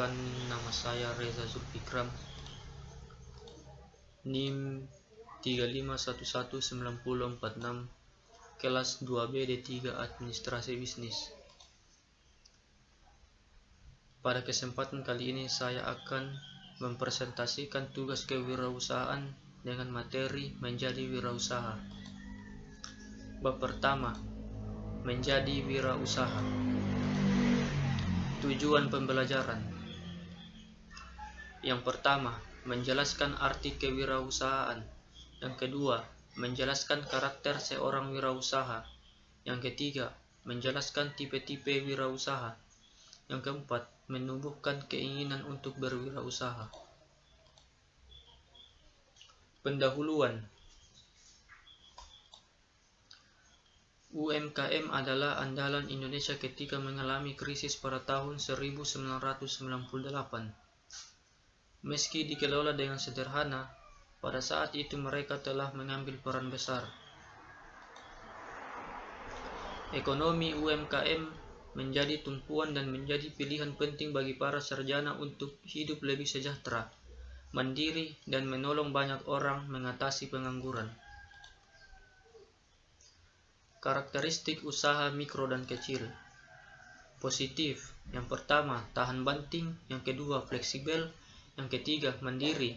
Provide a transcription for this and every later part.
Perkenalkan, nama saya Reza Zulfikram, NIM 35119046, kelas 2B D3 Administrasi Bisnis. Pada kesempatan kali ini saya akan mempresentasikan tugas kewirausahaan dengan materi menjadi wirausaha. Bab pertama, menjadi wirausaha. Tujuan pembelajaran. Yang pertama, menjelaskan arti kewirausahaan. Yang kedua, menjelaskan karakter seorang wirausaha. Yang ketiga, menjelaskan tipe-tipe wirausaha. Yang keempat, menumbuhkan keinginan untuk berwirausaha. Pendahuluan. UMKM adalah andalan Indonesia ketika mengalami krisis pada tahun 1998. Meski dikelola dengan sederhana, pada saat itu mereka telah mengambil peran besar. Ekonomi UMKM menjadi tumpuan dan menjadi pilihan penting bagi para sarjana untuk hidup lebih sejahtera, mandiri, dan menolong banyak orang mengatasi pengangguran. Karakteristik usaha mikro dan kecil. Positif. Yang pertama, tahan banting. Yang kedua, fleksibel. Yang ketiga, mandiri.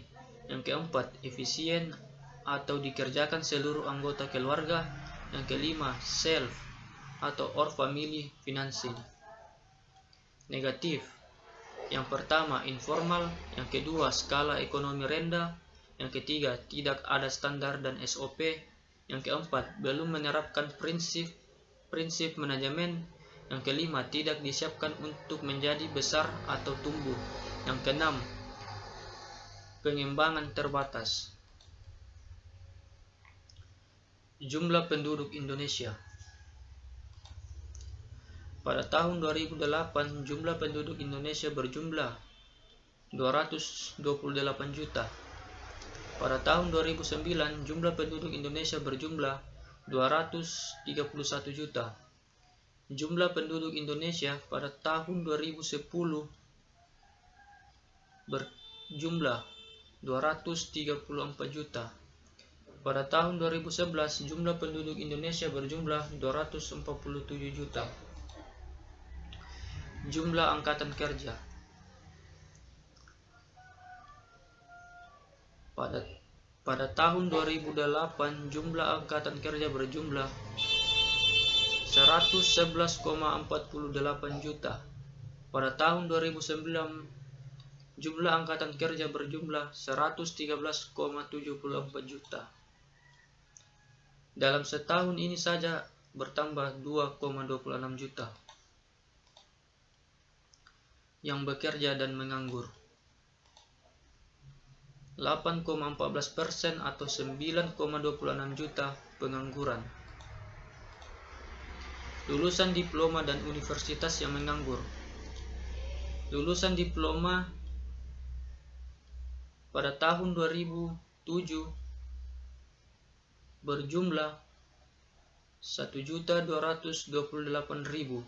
Yang keempat, efisien atau dikerjakan seluruh anggota keluarga. Yang kelima, self atau or family financing. Negatif. Yang pertama, informal. Yang kedua, skala ekonomi rendah. Yang ketiga, tidak ada standar dan SOP. Yang keempat, belum menerapkan prinsip manajemen. Yang kelima, tidak disiapkan untuk menjadi besar atau tumbuh. Yang keenam, pengembangan terbatas. Jumlah penduduk Indonesia. Pada tahun 2008, jumlah penduduk Indonesia berjumlah 228 juta. Pada tahun 2009, jumlah penduduk Indonesia berjumlah 231 juta. Jumlah penduduk Indonesia pada tahun 2010 berjumlah 234 juta. Pada tahun 2011, jumlah penduduk Indonesia berjumlah 247 juta. Jumlah angkatan kerja. Pada tahun 2008, jumlah angkatan kerja berjumlah 111,48 juta. Pada tahun 2009, jumlah angkatan kerja berjumlah 113,74 juta. Dalam setahun ini saja bertambah 2,26 juta yang bekerja dan menganggur. 8,14% atau 9,26 juta pengangguran. Lulusan diploma dan universitas yang menganggur. Lulusan diploma pada tahun 2007 berjumlah 1.228.000.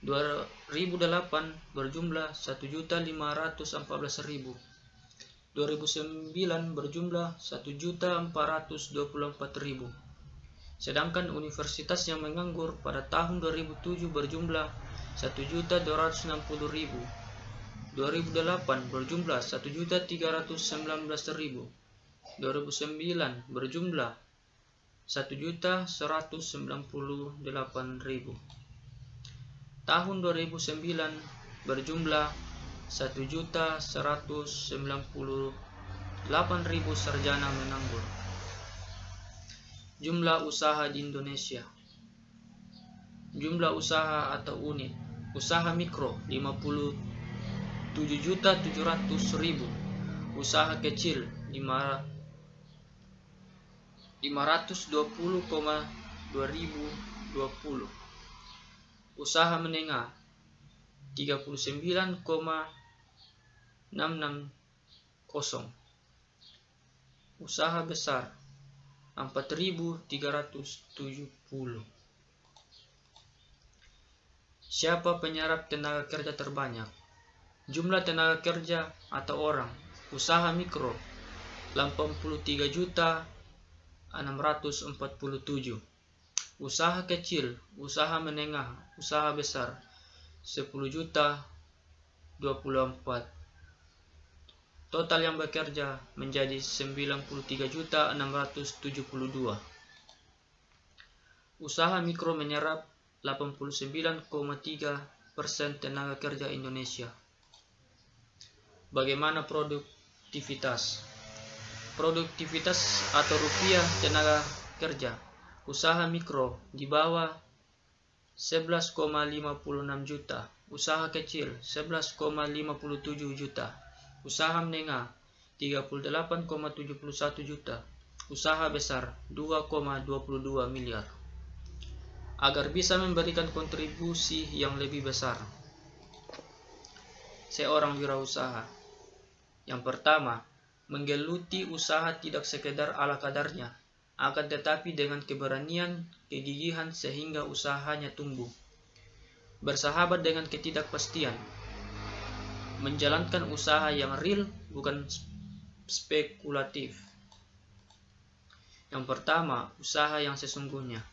2008 berjumlah 1.514.000. 2009 berjumlah 1.424.000. Sedangkan universitas yang menganggur pada tahun 2007 berjumlah 1.260.000. 2008 berjumlah 1.319.000. 2009 berjumlah 1.198.000. Tahun 2009 berjumlah 1.198.000 sarjana menganggur. Jumlah usaha di Indonesia. Jumlah usaha atau unit usaha mikro 57.700.000. Usaha kecil 520,2020. Usaha menengah 39,660. Usaha besar 4.370. Siapa penyerap tenaga kerja terbanyak? Jumlah tenaga kerja atau orang usaha mikro 83.647. Usaha kecil, usaha menengah, usaha besar 10.024. Total yang bekerja menjadi 93.672. Usaha mikro menyerap 89,3% tenaga kerja Indonesia. Bagaimana produktivitas? Produktivitas atau rupiah tenaga kerja usaha mikro di bawah 11,56 juta, usaha kecil 11,57 juta, usaha menengah 38,71 juta, usaha besar 2,22 miliar. Agar bisa memberikan kontribusi yang lebih besar, seorang wirausaha yang pertama, menggeluti usaha tidak sekedar ala kadarnya, akan tetapi dengan keberanian, kegigihan sehingga usahanya tumbuh. Bersahabat dengan ketidakpastian, menjalankan usaha yang real bukan spekulatif. Yang pertama, usaha yang sesungguhnya.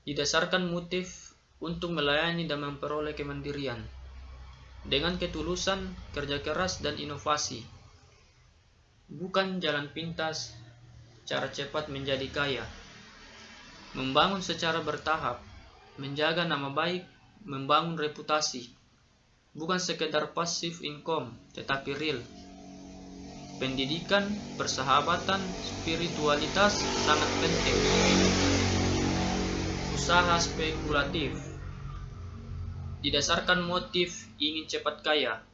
Didasarkan motif untuk melayani dan memperoleh kemandirian. Dengan ketulusan, kerja keras, dan inovasi. Bukan jalan pintas, cara cepat menjadi kaya. Membangun secara bertahap, menjaga nama baik, membangun reputasi. Bukan sekedar passive income, tetapi real. Pendidikan, persahabatan, spiritualitas sangat penting. Usaha spekulatif. Didasarkan motif ingin cepat kaya,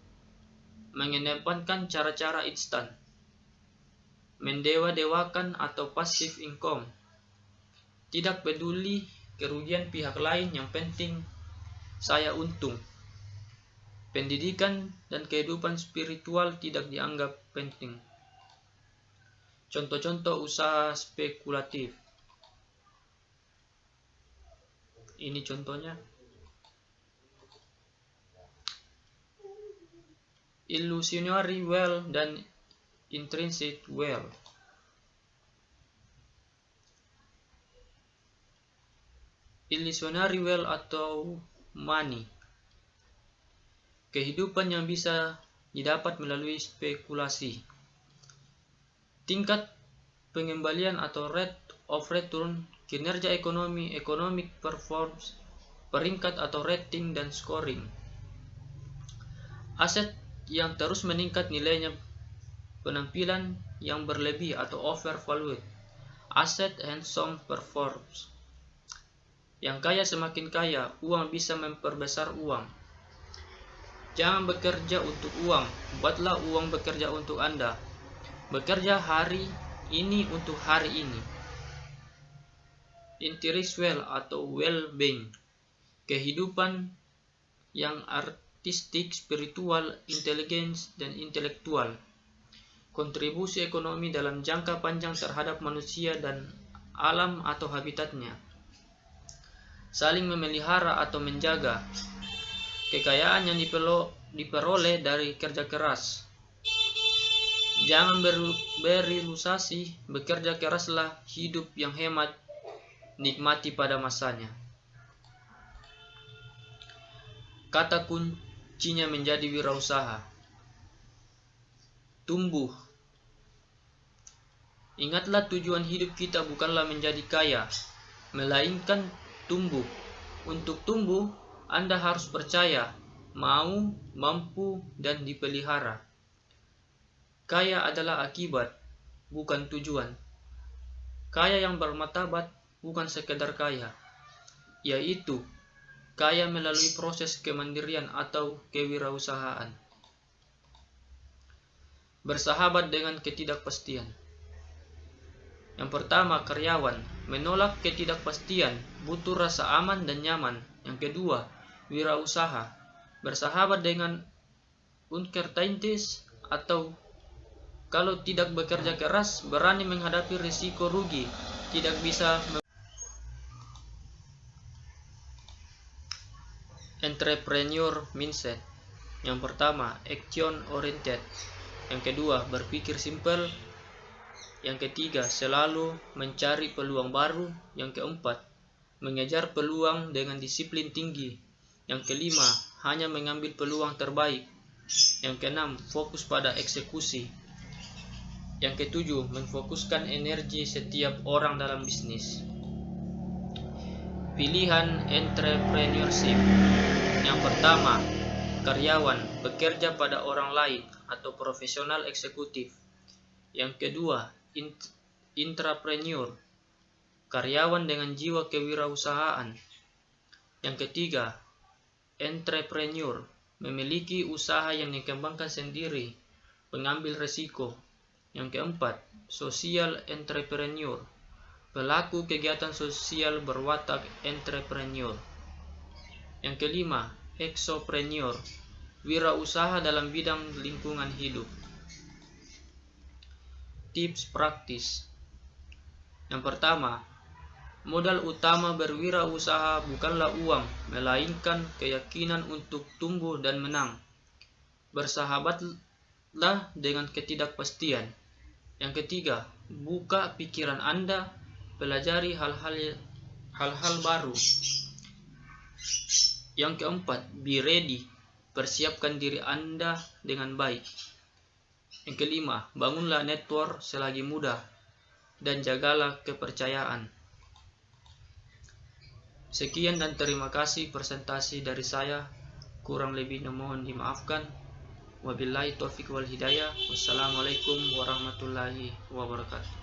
mengedepankan cara-cara instan, mendewa-dewakan atau passive income, tidak peduli kerugian pihak lain, yang penting saya untung. Pendidikan dan kehidupan spiritual tidak dianggap penting. Contoh-contoh usaha spekulatif. Ini contohnya. Illusionary wealth dan intrinsic wealth. Illusionary wealth atau money, kehidupan yang bisa didapat melalui spekulasi. Tingkat pengembalian atau rate of return, kinerja ekonomi, economic performance, peringkat atau rating dan scoring. Aset yang terus meningkat nilainya, penampilan yang berlebih atau overvalued, asset handsome performance. Yang kaya semakin kaya, uang bisa memperbesar uang. Jangan bekerja untuk uang, buatlah uang bekerja untuk Anda. Bekerja hari ini untuk hari ini. Intellectual atau well-being, kehidupan yang artistik, spiritual, intelligence, dan intelektual. Kontribusi ekonomi dalam jangka panjang terhadap manusia dan alam atau habitatnya. Saling memelihara atau menjaga. Kekayaan yang diperoleh dari kerja keras. Jangan berilusasi, bekerja keraslah, hidup yang hemat, nikmati pada masanya. Kata kuncinya menjadi wirausaha. Tumbuh. Ingatlah, tujuan hidup kita bukanlah menjadi kaya, melainkan tumbuh. Untuk tumbuh, Anda harus percaya, mau, mampu, dan dipelihara. Kaya adalah akibat, bukan tujuan. Kaya yang bermartabat bukan sekedar kaya, yaitu kaya melalui proses kemandirian atau kewirausahaan. Bersahabat dengan ketidakpastian. Yang pertama, karyawan. Menolak ketidakpastian, butuh rasa aman dan nyaman. Yang kedua, wirausaha. Bersahabat dengan uncertainties atau kalau tidak bekerja keras, berani menghadapi risiko rugi, tidak bisa. Entrepreneur mindset. Yang pertama, action oriented. Yang kedua, berpikir simpel. Yang ketiga, selalu mencari peluang baru. Yang keempat, mengejar peluang dengan disiplin tinggi. Yang kelima, hanya mengambil peluang terbaik. Yang keenam, fokus pada eksekusi. Yang ketujuh, memfokuskan energi setiap orang dalam bisnis. Pilihan entrepreneurship. Yang pertama, karyawan bekerja pada orang lain atau profesional eksekutif. Yang kedua, intrapreneur, karyawan dengan jiwa kewirausahaan. Yang ketiga, entrepreneur, memiliki usaha yang dikembangkan sendiri, pengambil resiko. Yang keempat, social entrepreneur, pelaku kegiatan sosial berwatak entrepreneur. Yang kelima, exopreneur, wirausaha dalam bidang lingkungan hidup. Tips praktis. Yang pertama, modal utama berwirausaha bukanlah uang, melainkan keyakinan untuk tumbuh dan menang. Bersahabatlah dengan ketidakpastian. Yang ketiga, buka pikiran Anda, pelajari hal-hal baru. Yang keempat, be ready, persiapkan diri Anda dengan baik. Yang kelima, bangunlah network selagi muda dan jagalah kepercayaan. Sekian dan terima kasih presentasi dari saya. Kurang lebihnya mohon dimaafkan. Wabillahi taufiq wal hidayah. Wassalamualaikum warahmatullahi wabarakatuh.